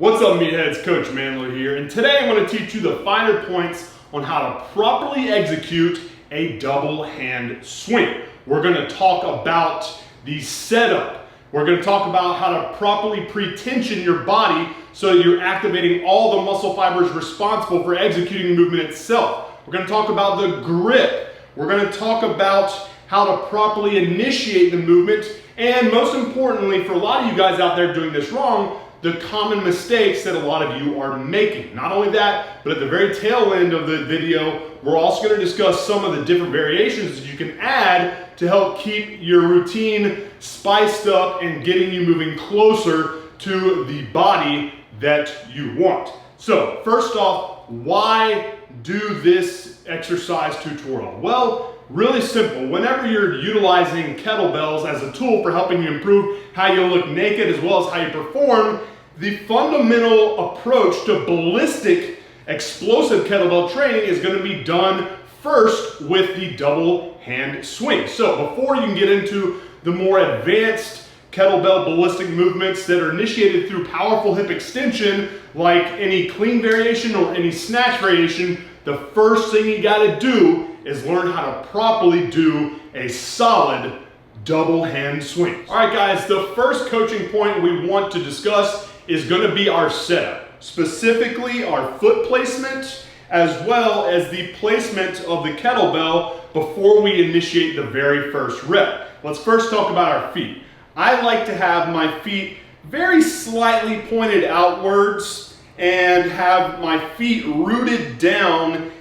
What's up, meatheads? Coach Mandler here, and today I'm going to teach you the finer points on how to properly execute a double hand swing. We're going to talk about the setup. We're going to talk about how to properly pre-tension your body so that you're activating all the muscle fibers responsible for executing the movement itself. We're going to talk about the grip. We're going to talk about how to properly initiate the movement, and most importantly, for a lot of you guys out there doing this wrong, the common mistakes that a lot of you are making. Not only that, but at the very tail end of the video, we're also going to discuss some of the different variations that you can add to help keep your routine spiced up and getting you moving closer to the body that you want. So first off, why do this exercise tutorial? Well, really simple. Whenever you're utilizing kettlebells as a tool for helping you improve how you look naked as well as how you perform, the fundamental approach to ballistic explosive kettlebell training is going to be done first with the double hand swing. So before you can get into the more advanced kettlebell ballistic movements that are initiated through powerful hip extension, like any clean variation or any snatch variation, the first thing you got to do is learn how to properly do a solid double hand swing. All right, guys, the first coaching point we want to discuss is going to be our setup, specifically our foot placement, as well as the placement of the kettlebell before we initiate the very first rep. Let's first talk about our feet. I like to have my feet very slightly pointed outwards and have my feet rooted down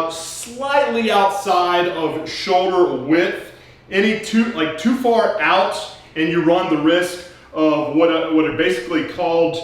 slightly outside of shoulder width. Too far out, and you run the risk of what are basically called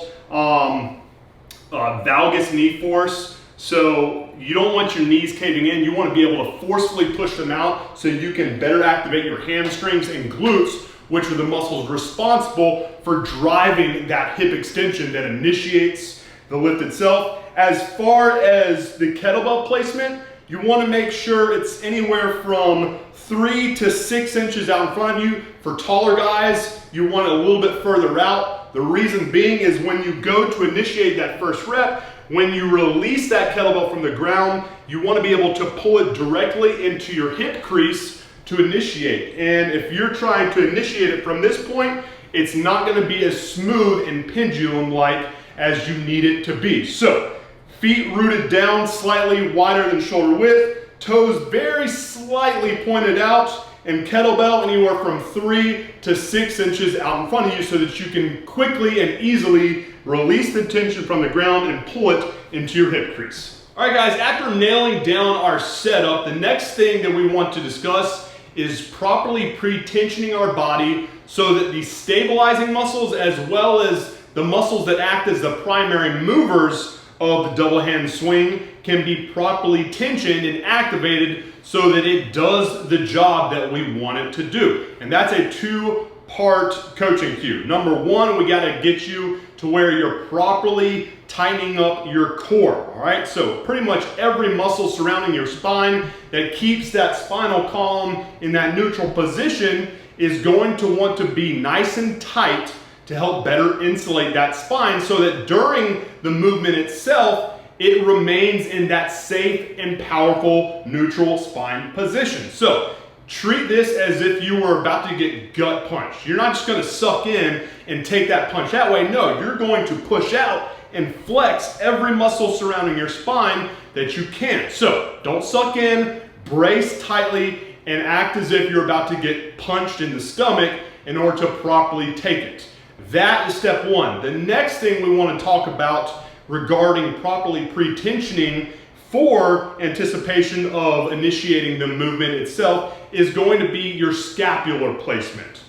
valgus knee force. So you don't want your knees caving in. You want to be able to forcefully push them out so you can better activate your hamstrings and glutes, which are the muscles responsible for driving that hip extension that initiates the lift itself. As far as the kettlebell placement, you want to make sure it's anywhere from 3 to 6 inches out in front of you. For taller guys, you want it a little bit further out. The reason being is when you go to initiate that first rep, when you release that kettlebell from the ground, you want to be able to pull it directly into your hip crease to initiate. And if you're trying to initiate it from this point, it's not going to be as smooth and pendulum-like as you need it to be. So, feet rooted down slightly wider than shoulder width, toes very slightly pointed out, and kettlebell anywhere from 3 to 6 inches out in front of you so that you can quickly and easily release the tension from the ground and pull it into your hip crease. All right, guys, after nailing down our setup, the next thing that we want to discuss is properly pre-tensioning our body so that the stabilizing muscles as well as the muscles that act as the primary movers of the double hand swing can be properly tensioned and activated so that it does the job that we want it to do. And that's a two-part coaching cue. Number one, we got to get you to where you're properly tightening up your core, all right? So pretty much every muscle surrounding your spine that keeps that spinal column in that neutral position is going to want to be nice and tight to help better insulate that spine so that during the movement itself, it remains in that safe and powerful neutral spine position. So treat this as if you were about to get gut punched. You're not just going to suck in and take that punch that way. No, you're going to push out and flex every muscle surrounding your spine that you can. So don't suck in, brace tightly, and act as if you're about to get punched in the stomach in order to properly take it. That is step one. The next thing we want to talk about regarding properly pre-tensioning for anticipation of initiating the movement itself is going to be your scapular placement.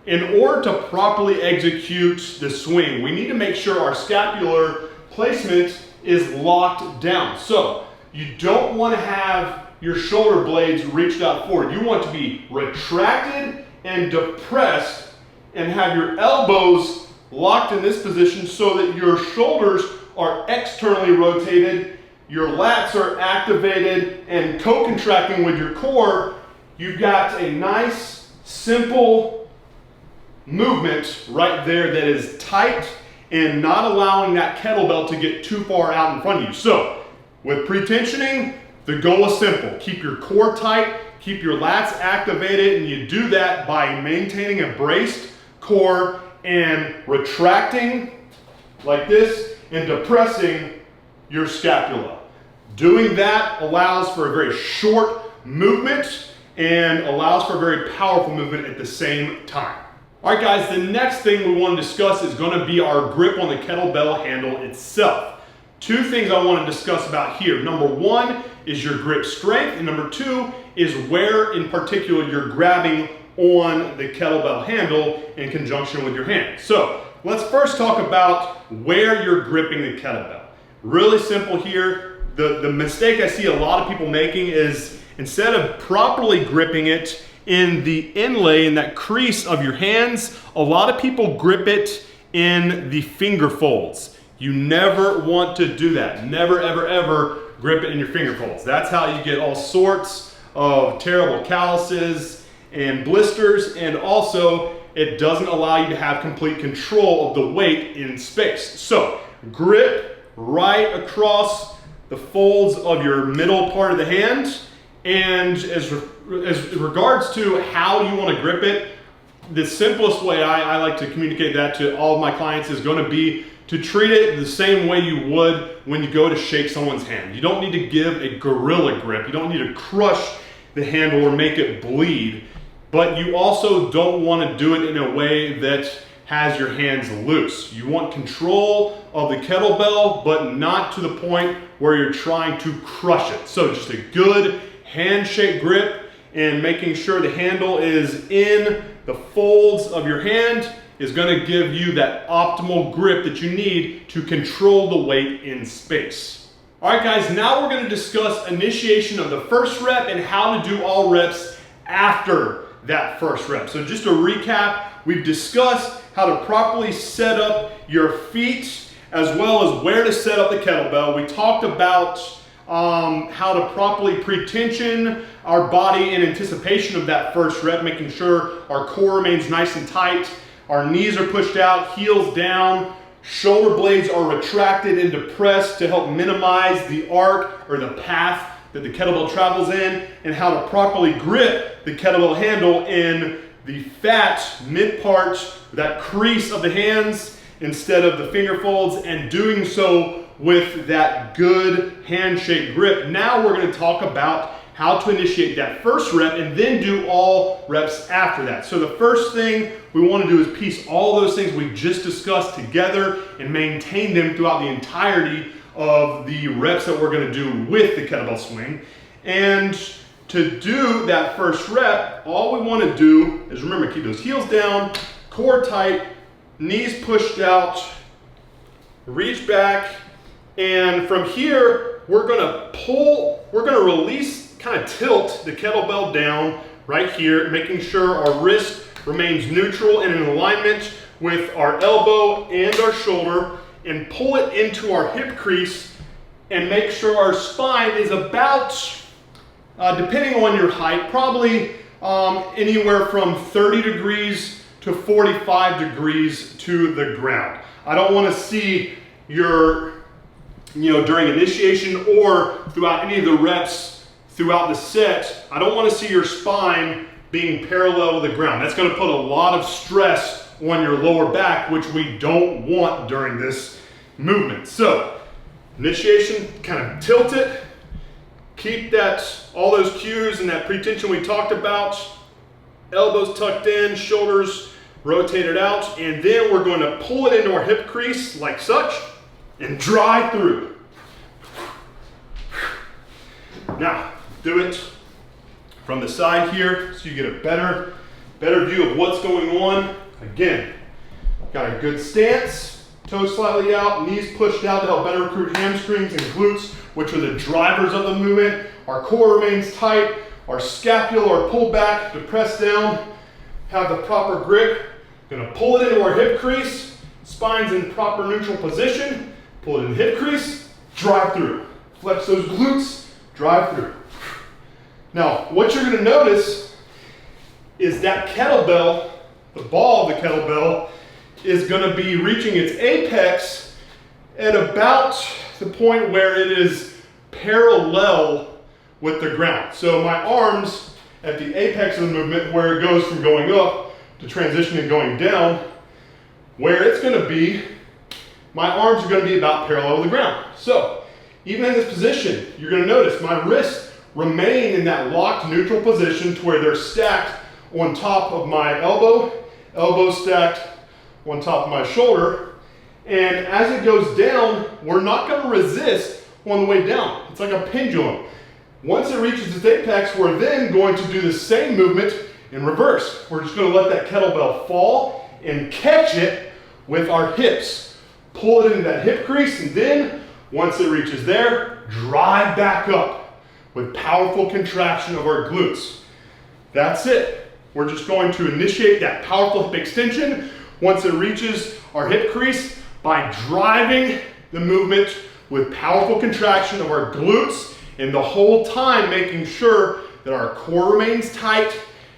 In order to properly execute the swing, we need to make sure our scapular placement is locked down. So you don't want to have your shoulder blades reached out forward. You want to be retracted and depressed and have your elbows locked in this position so that your shoulders are externally rotated, your lats are activated and co-contracting with your core. You've got a nice, simple movement right there that is tight and not allowing that kettlebell to get too far out in front of you. So with pre-tensioning, the goal is simple. Keep your core tight, keep your lats activated, and you do that by maintaining a braced core and retracting like this and depressing your scapula. Doing that allows for a very short movement and allows for a very powerful movement at the same time. All right, guys, the next thing we want to discuss is going to be our grip on the kettlebell handle itself. Two things I want to discuss about here. Number one is your grip strength, and number two is where in particular you're grabbing on the kettlebell handle in conjunction with your hand. So let's first talk about where you're gripping the kettlebell. Really simple here. The mistake I see a lot of people making is instead of properly gripping it in the inlay, in that crease of your hands, a lot of people grip it in the finger folds. You never want to do that. Never, ever, ever grip it in your finger folds. That's how you get all sorts of terrible calluses and blisters, and also it doesn't allow you to have complete control of the weight in space. So grip right across the folds of your middle part of the hand, and as regards to how you want to grip it, the simplest way I like to communicate that to all of my clients is going to be to treat it the same way you would when you go to shake someone's hand. You don't need to give a gorilla grip. You don't need to crush the handle or make it bleed, but you also don't want to do it in a way that has your hands loose. You want control of the kettlebell, but not to the point where you're trying to crush it. So just a good handshake grip and making sure the handle is in the folds of your hand is going to give you that optimal grip that you need to control the weight in space. All right, guys, now we're going to discuss initiation of the first rep and how to do all reps after that first rep. So just to recap, we've discussed how to properly set up your feet as well as where to set up the kettlebell. We talked about how to properly pre-tension our body in anticipation of that first rep, making sure our core remains nice and tight, our knees are pushed out, heels down, shoulder blades are retracted and depressed to help minimize the arc or the path that the kettlebell travels in, and how to properly grip the kettlebell handle in the fat mid part, that crease of the hands instead of the finger folds, and doing so with that good handshake grip. Now we're going to talk about how to initiate that first rep and then do all reps after that. So the first thing we want to do is piece all those things we just discussed together and maintain them throughout the entirety of the reps that we're going to do with the kettlebell swing. And to do that first rep, all we want to do is remember, keep those heels down, core tight, knees pushed out, reach back, and from here, we're going to release, kind of tilt the kettlebell down right here, making sure our wrist remains neutral and in alignment with our elbow and our shoulder, and pull it into our hip crease and make sure our spine is about, depending on your height, probably anywhere from 30 degrees to 45 degrees to the ground. I don't want to see your, during initiation or throughout any of the reps throughout the set, I don't want to see your spine being parallel with the ground. That's going to put a lot of stress on your lower back, which we don't want during this movement. So initiation, kind of tilt it, keep all those cues and that pre-tension we talked about, elbows tucked in, shoulders rotated out, and then we're going to pull it into our hip crease like such and drive through. Now do it from the side here so you get a better view of what's going on. Again, got a good stance, toes slightly out, knees pushed out to help better recruit hamstrings and glutes, which are the drivers of the movement. Our core remains tight, our scapula are pulled back, depressed down, have the proper grip. Gonna pull it into our hip crease, spine's in proper neutral position, pull it in hip crease, drive through. Flex those glutes, drive through. Now, what you're gonna notice is that kettlebell, the ball of the kettlebell, is going to be reaching its apex at about the point where it is parallel with the ground. So my arms at the apex of the movement, where it goes from going up to transitioning going down, where it's going to be, my arms are going to be about parallel with the ground. So even in this position, you're going to notice my wrists remain in that locked neutral position to where they're stacked on top of my elbow, elbow stacked on top of my shoulder. And as it goes down, we're not going to resist on the way down. It's like a pendulum. Once it reaches its apex, we're then going to do the same movement in reverse. We're just going to let that kettlebell fall and catch it with our hips. Pull it into that hip crease, and then once it reaches there, drive back up with powerful contraction of our glutes. That's it. We're just going to initiate that powerful hip extension once it reaches our hip crease by driving the movement with powerful contraction of our glutes, and the whole time making sure that our core remains tight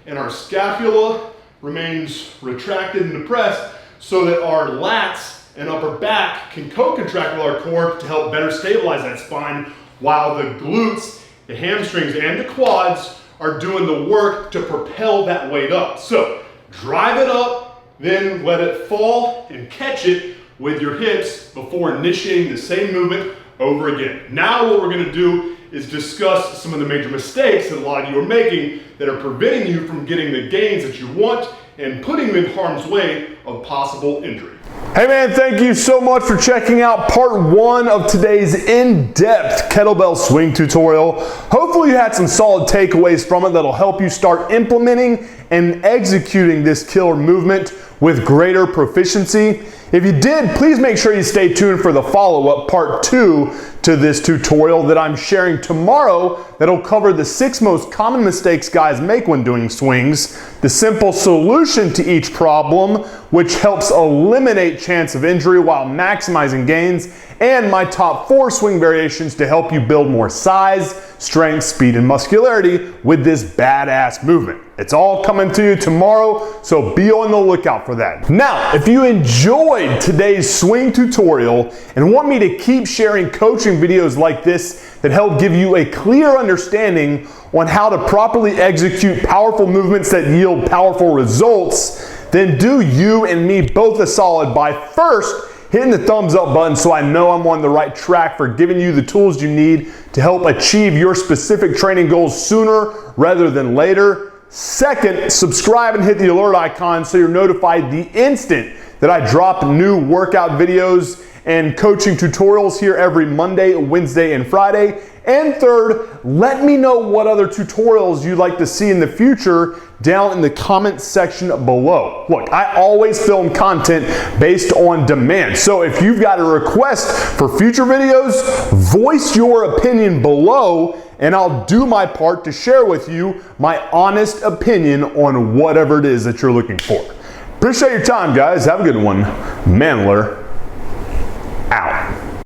and our scapula remains retracted and depressed so that our lats and upper back can co-contract with our core to help better stabilize that spine, while the glutes, the hamstrings, and the quads are doing the work to propel that weight up. So drive it up, then let it fall and catch it with your hips before initiating the same movement over again. Now what we're going to do is discuss some of the major mistakes that a lot of you are making that are preventing you from getting the gains that you want and putting you in harm's way of possible injury. Hey man, thank you so much for checking out part 1 of today's in-depth kettlebell swing tutorial. Hopefully you had some solid takeaways from it that'll help you start implementing and executing this killer movement with greater proficiency. If you did, please make sure you stay tuned for the follow-up, part 2 to this tutorial that I'm sharing tomorrow that'll cover the 6 most common mistakes guys make when doing swings, the simple solution to each problem, which helps eliminate chance of injury while maximizing gains, and my top 4 swing variations to help you build more size, strength, speed, and muscularity with this badass movement. It's all coming to you tomorrow, so be on the lookout for that. Now, if you enjoyed today's swing tutorial and want me to keep sharing coaching videos like this that help give you a clear understanding on how to properly execute powerful movements that yield powerful results, then do you and me both a solid by first hitting the thumbs up button so I know I'm on the right track for giving you the tools you need to help achieve your specific training goals sooner rather than later. Second, subscribe and hit the alert icon so you're notified the instant that I drop new workout videos and coaching tutorials here every Monday, Wednesday, and Friday. And third, let me know what other tutorials you'd like to see in the future down in the comment section below. Look, I always film content based on demand. So if you've got a request for future videos, voice your opinion below and I'll do my part to share with you my honest opinion on whatever it is that you're looking for. Appreciate your time, guys. Have a good one. Mandler